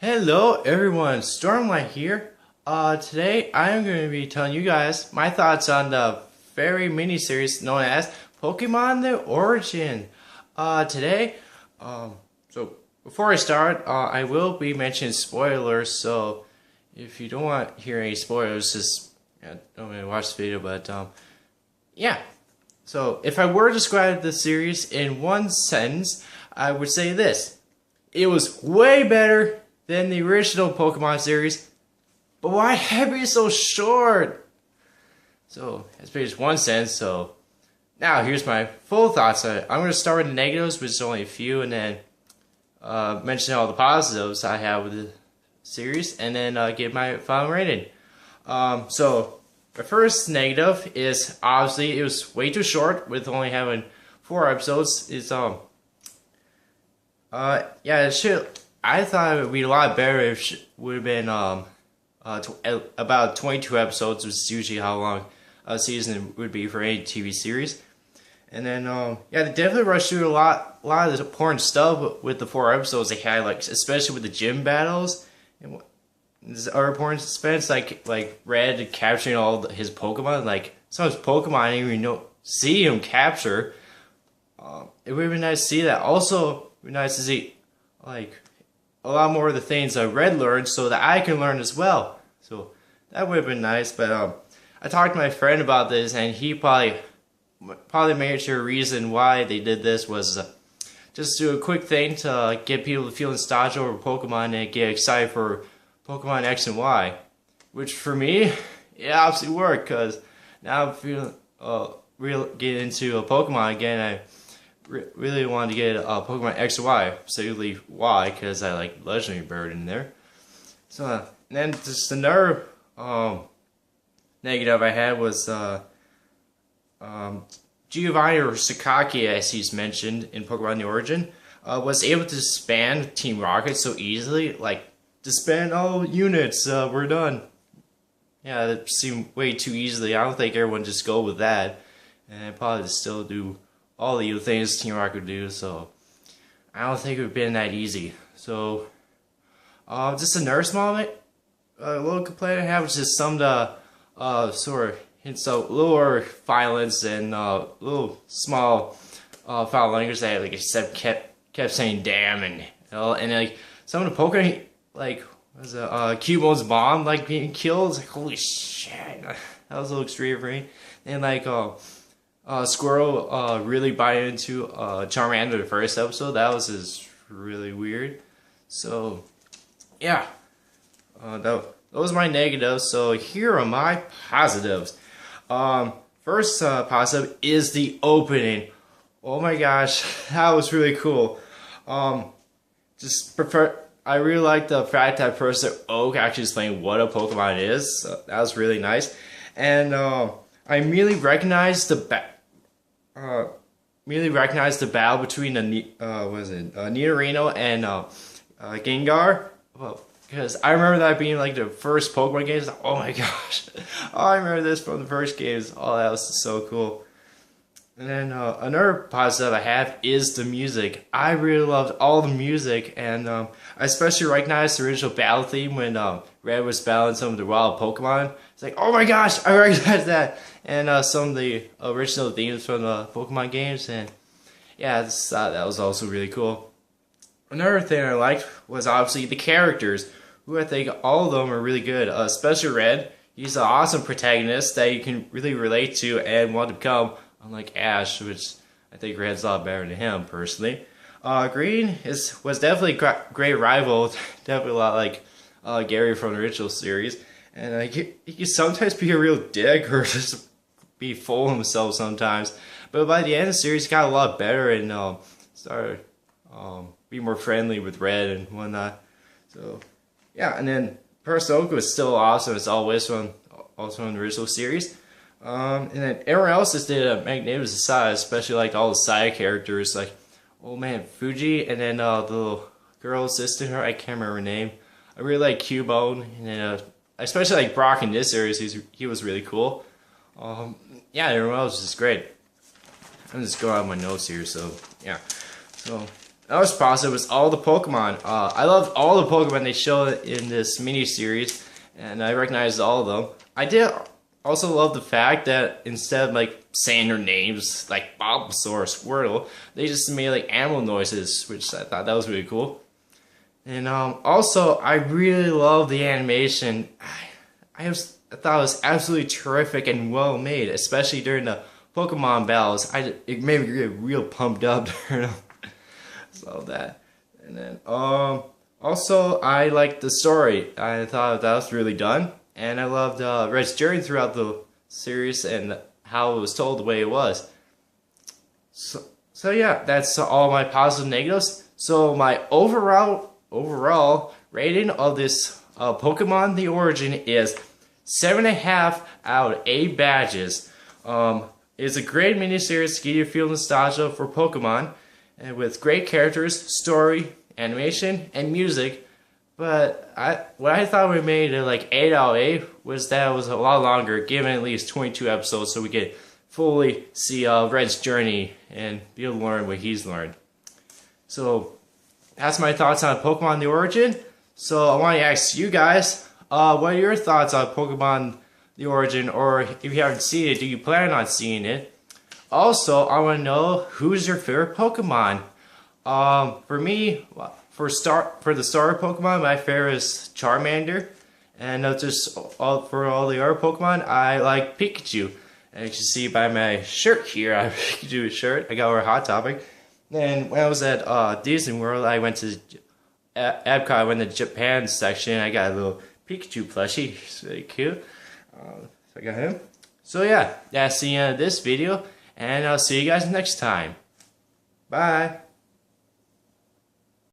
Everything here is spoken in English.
Hello everyone, Stormlight here. Today I am going to be telling you guys my thoughts on the very mini series known as Pokemon The Origin. Today, so before I start, I will be mentioning spoilers, so if you don't want to hear any spoilers, just don't really watch the video, but yeah. So if I were to describe the series in one sentence, I would say this. It was way better than the original Pokemon series, but why have it been so short? So that's just one sentence. So now here's my full thoughts on it. I'm going to start with the negatives, which is only a few, and then mention all the positives I have with the series, and then give my final rating. So the first negative is obviously it was way too short, with only having 4 episodes. Yeah, it should. I thought it would be a lot better if it would have been about 22 episodes, which is usually how long a season would be for any TV series. And then yeah, they definitely rushed through a lot of the important stuff with the 4 episodes they had, like especially with the gym battles and this other important suspense, like Red capturing all his Pokemon. Like some of his Pokemon I didn't even see him capture. It would have been nice to see that. Also, it would be nice to see like a lot more of the things Red learned, so that I can learn as well. So that would have been nice. But I talked to my friend about this, and he probably made sure a reason why they did this was just do a quick thing to get people to feel nostalgia over Pokemon and get excited for Pokemon X and Y, which for me, it obviously worked, because now I'm feeling get into a Pokemon again. I really wanted to get Pokemon X and Y, particularly Y, because I like Legendary Bird in there. So and then just another negative I had was Giovanni, or Sakaki as he's mentioned in Pokemon The Origin, was able to disband Team Rocket so easily. Like, disband all units, we're done. Yeah, that seemed way too easily. I don't think everyone just go with that, and probably still do all the things Team Rocket would do, so I don't think it would have been that easy. So, just another small little complaint I have, which is some of the sort of hints of little violence and little small foul language that, like I said, kept saying damn and like some of the Pokemon, like was it Cubone's mom like being killed. It's like, holy shit, that was a little extreme for me. And like Squirrel really biting into Charmander the first episode. That was just really weird. So yeah, those are my negatives. So here are my positives. First positive is the opening. Oh my gosh, that was really cool. I really like the fact that Professor Oak actually explained what a Pokemon is. So that was really nice. And I immediately recognized the battle between Nidorino and Gengar. Well, because I remember that being like the first Pokemon games. Oh my gosh, I remember this from the first games. Oh, that was so cool. And then another positive I have is the music. I really loved all the music, and I especially recognized the original battle theme when Red was battling some of the wild Pokemon. It's like, oh my gosh, I recognize that. And some of the original themes from the Pokemon games, and yeah, that was also really cool. Another thing I liked was obviously the characters, who I think all of them are really good, especially Red. He's an awesome protagonist that you can really relate to and want to become, unlike Ash, which I think Red's a lot better than him, personally. Green was definitely a great rival, definitely a lot like Gary from the original series. And he can sometimes be a real dick, or just be full of himself sometimes. But by the end of the series, he got a lot better and started be more friendly with Red and whatnot. So yeah, and then Professor Oak was still awesome as always also in the original series. And then everyone else just did a magnificent side, especially like all the side characters, like old man Fuji, and then the little girl assistant her, I can't remember her name. I really like Cubone, and then especially like Brock in this series, he was really cool. Yeah, everyone else was just great. I'm just going out my notes here, so yeah. So I was positive was all the Pokemon. I loved all the Pokemon they showed in this mini series, and I recognized all of them. I did also love the fact that instead of like saying their names like Bulbasaur or Squirtle, they just made like animal noises, which I thought that was really cool. And also, I really love the animation. I thought it was absolutely terrific and well made, especially during the Pokemon battles. It made me get real pumped up during them. So that, and then also I liked the story. I thought that was really done, and I loved Red's journey throughout the series and how it was told the way it was. So yeah, that's all my positive negatives. So my overall rating of this Pokemon The Origin is 7.5 out of 8 badges. It's a great miniseries to get you feel nostalgia for Pokemon, and with great characters, story, animation, and music. But what I thought we made it like 8 out of 8 was that it was a lot longer, given at least 22 episodes, so we could fully see Red's journey and be able to learn what he's learned. So that's my thoughts on Pokemon The Origin. So I want to ask you guys, what are your thoughts on Pokemon The Origin, or if you haven't seen it, do you plan on seeing it? Also, I want to know, who's your favorite Pokemon? For me, for the starter Pokemon, my favorite is Charmander. And for all the other Pokemon, I like Pikachu. As you can see by my shirt here, I have a Pikachu shirt. I got over Hot Topic. And when I was at Disney World, I went to Epcot. I went to the Japan section. I got a little Pikachu plushie. It's really cute. So I got him. So yeah, that's the end of this video. And I'll see you guys next time. Bye.